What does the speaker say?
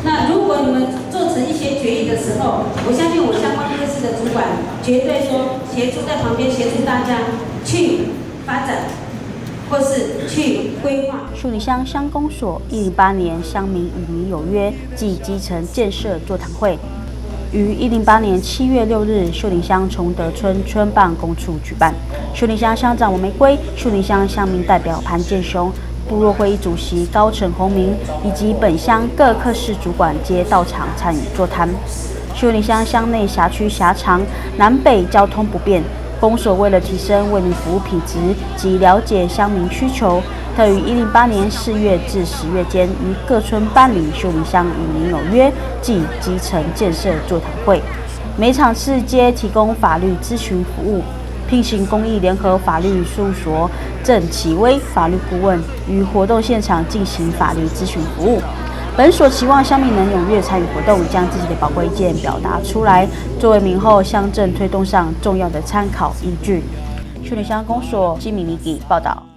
那如果你们做成一些决议的时候，我相信我相关科室的主管绝对说协助在旁边协助大家去发展，或是去规划。秀林乡乡公所108年乡民与民有约暨基层建设座谈会，于108年7月6日秀林乡崇德村村办公处举办。秀林乡乡长王玫瑰、秀林乡乡民代表潘建雄、部落会议主席高陈宏明以及本乡各科室主管皆到场参与座谈。秀林乡乡内辖区狭长，南北交通不便，公所为了提升为民服务品质及了解乡民需求，特于108年4月至10月间于各村办理秀林乡与民有约暨基层建设座谈会，每场次皆提供法律咨询服务。聘请公益联合法律事务所郑启威法律顾问于活动现场进行法律咨询服务。本所期望乡民能踊跃参与活动，将自己的宝贵意见表达出来，作为明后乡政推动上重要的参考依据。秀林乡公所金敏妮报道。